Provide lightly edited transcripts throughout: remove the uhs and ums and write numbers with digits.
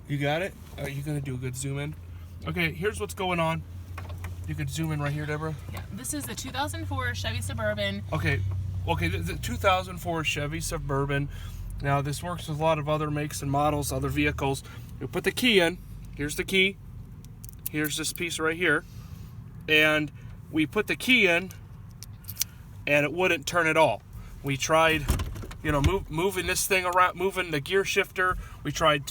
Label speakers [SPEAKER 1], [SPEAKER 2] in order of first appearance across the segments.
[SPEAKER 1] You got it? Are you going to do a good zoom in? Okay, here's what's going on. You could zoom in right here, Deborah.
[SPEAKER 2] Yeah, this is the 2004 Chevy Suburban.
[SPEAKER 1] Okay, the 2004 Chevy Suburban. Now, this works with a lot of other makes and models, other vehicles. You put the key in. Here's the key. Here's this piece right here. And we put the key in, and it wouldn't turn at all. We tried, you know, moving this thing around, moving the gear shifter. We tried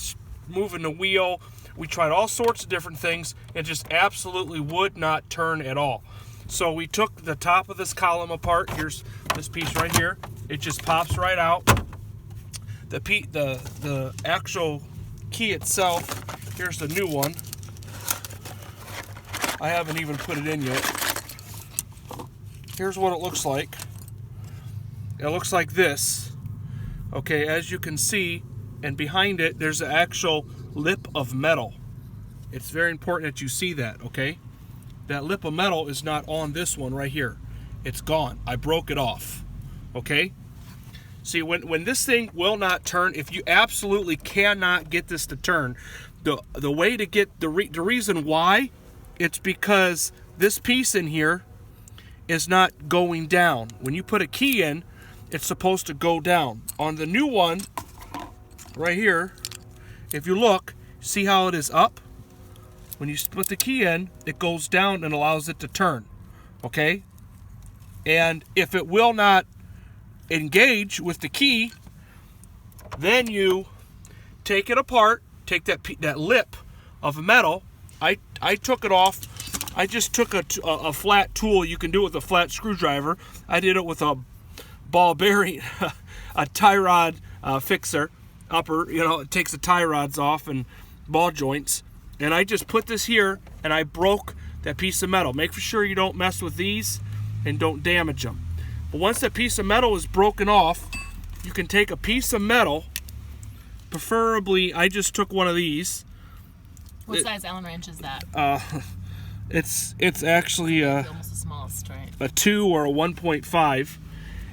[SPEAKER 1] moving the wheel. We tried all sorts of different things. It just absolutely would not turn at all. So we took the top of this column apart. Here's this piece right here. It just pops right out. The actual key itself, here's the new one. I haven't even put it in yet. Here's what it looks like. It looks like this. Okay, as you can see, and behind it, there's an actual lip of metal. It's very important that you see that, okay? That lip of metal is not on this one right here. It's gone. I broke it off, okay? See, when this thing will not turn, if you absolutely cannot get this to turn, the way to get, the reason why, it's because this piece in here is not going down. When you put a key in, it's supposed to go down. On the new one, right here, if you look, see how it is up? When you put the key in, it goes down and allows it to turn, okay? And if it will not engage with the key, then you take it apart, take that lip of metal. I took it off. I just took a flat tool. You can do it with a flat screwdriver. I did it with a ball bearing, a tie rod fixer upper. You know, it takes the tie rods off and ball joints. And I just put this here, and I broke that piece of metal. Make sure you don't mess with these and don't damage them. But once that piece of metal is broken off, you can take a piece of metal, preferably, I just took one of these.
[SPEAKER 2] What size Allen wrench is that?
[SPEAKER 1] It's actually
[SPEAKER 2] almost the smallest, right?
[SPEAKER 1] A 2 or a 1.5.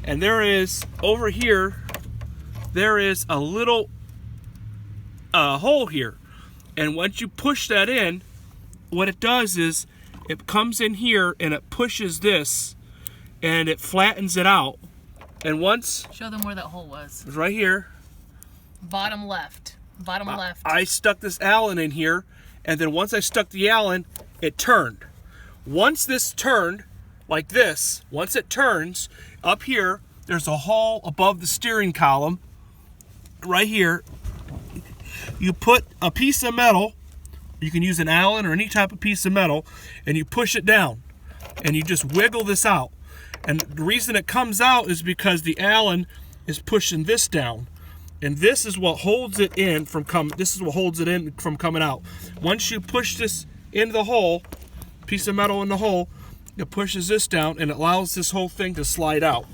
[SPEAKER 1] And there is, over here, there is a little hole here. And once you push that in, what it does is it comes in here and it pushes this and it flattens it out. And once...
[SPEAKER 2] Show them where that hole was.
[SPEAKER 1] Right here.
[SPEAKER 2] Bottom left. Bottom left.
[SPEAKER 1] I stuck this Allen in here, and then once I stuck the Allen, it turned. Once this turned, like this, once it turns, up here, there's a hole above the steering column. Right here. You put a piece of metal, you can use an Allen or any type of piece of metal, and you push it down, and you just wiggle this out. And the reason it comes out is because the Allen is pushing this down, and this is what holds it in from coming out. Once you push this into the hole, piece of metal in the hole, it pushes this down and it allows this whole thing to slide out.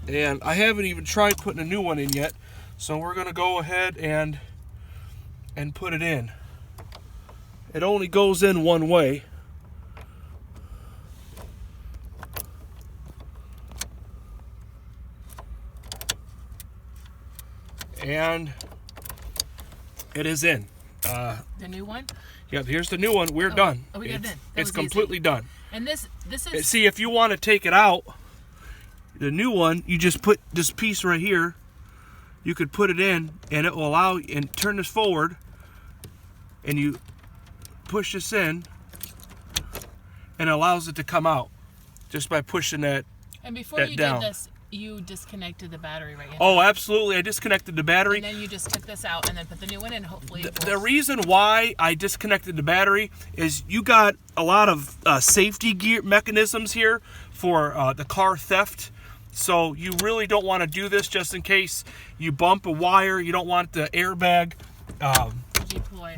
[SPEAKER 1] And I haven't even tried putting a new one in yet, so we're gonna go ahead and put it in. It only goes in one way. And it is in.
[SPEAKER 2] The new one?
[SPEAKER 1] Yeah, here's the new one. We're done.
[SPEAKER 2] Oh, we got it in.
[SPEAKER 1] It's completely done.
[SPEAKER 2] And this is...
[SPEAKER 1] See, if you want to take it out, the new one, you just put this piece right here. You could put it in, and it will allow you, and turn this forward, and you push this in, and it allows it to come out just by pushing that.
[SPEAKER 2] And before you did this, you disconnected the battery, right?
[SPEAKER 1] Oh, absolutely. I disconnected the battery.
[SPEAKER 2] And then you just took this out and then put the new one in, hopefully.
[SPEAKER 1] The reason why I disconnected the battery is you got a lot of safety gear mechanisms here for the car theft. So you really don't want to do this just in case you bump a wire. You don't want the airbag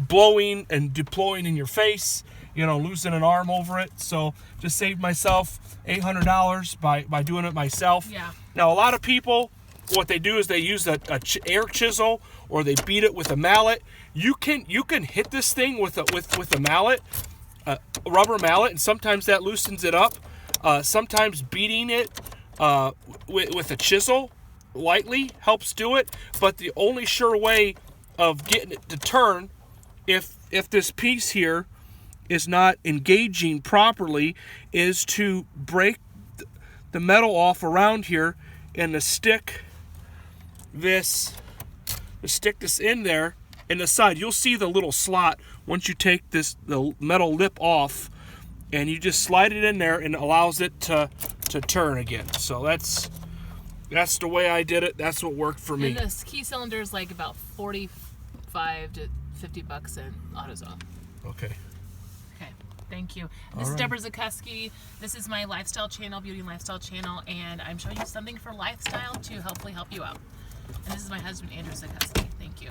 [SPEAKER 1] blowing and deploying in your face, you know, losing an arm over it. So just saved myself $800 by doing it myself.
[SPEAKER 2] Yeah.
[SPEAKER 1] Now, a lot of people, what they do is they use a air chisel or they beat it with a mallet. You can hit this thing with a mallet, a rubber mallet, and sometimes that loosens it up. Sometimes beating it with a chisel lightly helps do it. But the only sure way of getting it to turn, if this piece here is not engaging properly, is to break the metal off around here and to stick this in there in the side. You'll see the little slot once you take the metal lip off, and you just slide it in there and it allows it to turn again. So that's the way I did it. That's what worked for me.
[SPEAKER 2] And this key cylinder is like about $45 to $50 in AutoZone.
[SPEAKER 1] Okay.
[SPEAKER 2] Okay, thank you. This is Deborah Zukuski. This is my lifestyle channel, beauty and lifestyle channel, and I'm showing you something for lifestyle to hopefully help you out. And this is my husband, Andrew Zukuski. Thank you.